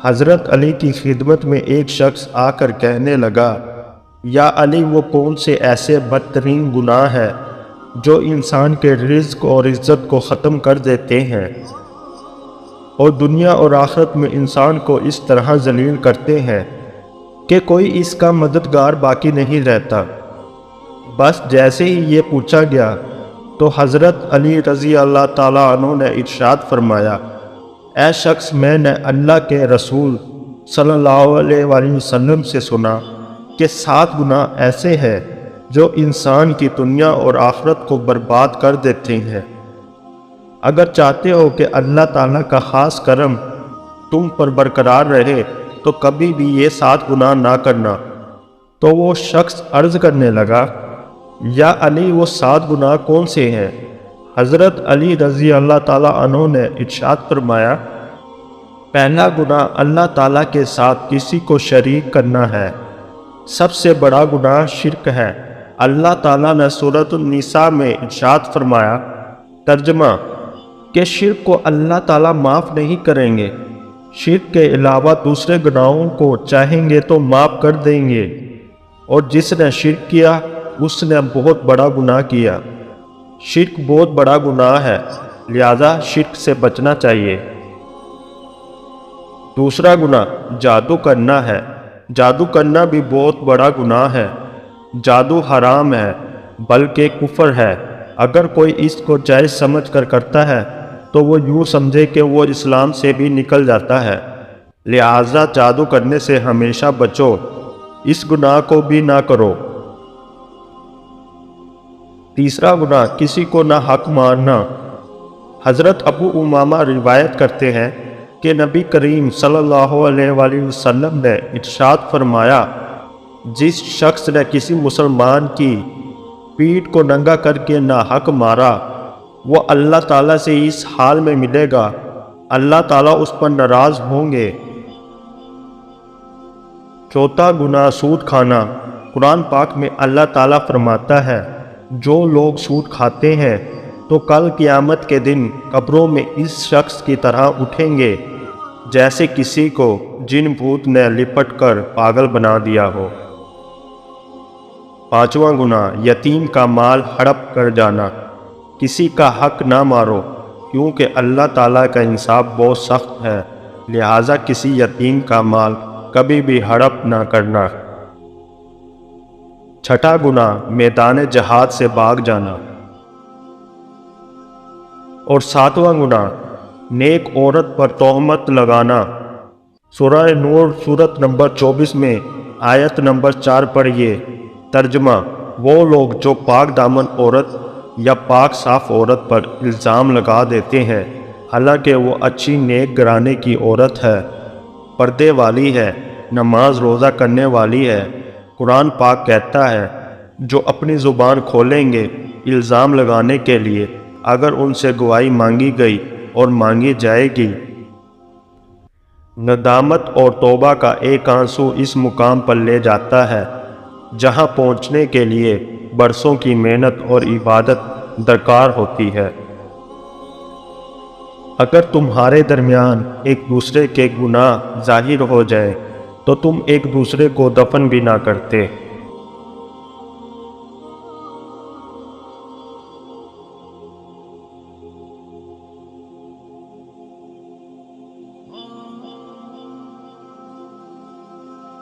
حضرت علی کی خدمت میں ایک شخص آ کر کہنے لگا، یا علی، وہ کون سے ایسے بدترین گناہ ہے جو انسان کے رزق اور عزت کو ختم کر دیتے ہیں اور دنیا اور آخرت میں انسان کو اس طرح ذلیل کرتے ہیں کہ کوئی اس کا مددگار باقی نہیں رہتا؟ بس جیسے ہی یہ پوچھا گیا تو حضرت علی رضی اللہ تعالیٰ عنہ نے ارشاد فرمایا، اے شخص، میں نے اللہ کے رسول صلی اللہ علیہ وآلہ وسلم سے سنا کہ 7 گناہ ایسے ہیں جو انسان کی دنیا اور آخرت کو برباد کر دیتے ہیں۔ اگر چاہتے ہو کہ اللہ تعالیٰ کا خاص کرم تم پر برقرار رہے تو کبھی بھی یہ 7 گناہ نہ کرنا۔ تو وہ شخص عرض کرنے لگا، یا علی، وہ 7 گناہ کون سے ہیں؟ حضرت علی رضی اللہ تعالیٰ عنہ نے ارشاد فرمایا، پہلا گناہ اللہ تعالیٰ کے ساتھ کسی کو شریک کرنا ہے۔ سب سے بڑا گناہ شرک ہے۔ اللہ تعالیٰ نے سورۃ النساء میں ارشاد فرمایا، ترجمہ، کہ شرک کو اللہ تعالیٰ معاف نہیں کریں گے۔ شرک کے علاوہ دوسرے گناہوں کو چاہیں گے تو معاف کر دیں گے، اور جس نے شرک کیا اس نے بہت بڑا گناہ کیا۔ شرک بہت بڑا گناہ ہے، لہذا شرک سے بچنا چاہیے۔ دوسرا گناہ جادو کرنا ہے۔ جادو کرنا بھی بہت بڑا گناہ ہے۔ جادو حرام ہے، بلکہ کفر ہے۔ اگر کوئی اس کو جائز سمجھ کر کرتا ہے تو وہ یوں سمجھے کہ وہ اسلام سے بھی نکل جاتا ہے، لہذا جادو کرنے سے ہمیشہ بچو، اس گناہ کو بھی نہ کرو۔ تیسرا گناہ کسی کو نہ حق مارنا۔ حضرت ابو امامہ روایت کرتے ہیں کہ نبی کریم صلی اللہ علیہ وآلہ وسلم نے ارشاد فرمایا، جس شخص نے کسی مسلمان کی پیٹھ کو ننگا کر کے ناحق مارا، وہ اللہ تعالیٰ سے اس حال میں ملے گا، اللہ تعالیٰ اس پر ناراض ہوں گے۔ چوتھا گناہ سود کھانا۔ قرآن پاک میں اللہ تعالیٰ فرماتا ہے، جو لوگ سود کھاتے ہیں تو کل قیامت کے دن قبروں میں اس شخص کی طرح اٹھیں گے جیسے کسی کو جن بھوت نے لپٹ کر پاگل بنا دیا ہو۔ پانچواں گناہ یتیم کا مال ہڑپ کر جانا۔ کسی کا حق نہ مارو، کیونکہ اللہ تعالیٰ کا انصاف بہت سخت ہے، لہٰذا کسی یتیم کا مال کبھی بھی ہڑپ نہ کرنا۔ چھٹا گناہ میدان جہاد سے بھاگ جانا۔ اور ساتواں گناہ نیک عورت پر تہمت لگانا۔ سورہ نور سورت نمبر 24 میں آیت نمبر 4 پڑھیے۔ ترجمہ، وہ لوگ جو پاک دامن عورت یا پاک صاف عورت پر الزام لگا دیتے ہیں، حالانکہ وہ اچھی نیک گھرانے کی عورت ہے، پردے والی ہے، نماز روزہ کرنے والی ہے۔ قرآن پاک کہتا ہے، جو اپنی زبان کھولیں گے الزام لگانے کے لیے، اگر ان سے گواہی مانگی گئی اور مانگی جائے گی۔ ندامت اور توبہ کا ایک آنسو اس مقام پر لے جاتا ہے جہاں پہنچنے کے لیے برسوں کی محنت اور عبادت درکار ہوتی ہے۔ اگر تمہارے درمیان ایک دوسرے کے گناہ ظاہر ہو جائے تو تم ایک دوسرے کو دفن بھی نہ کرتے۔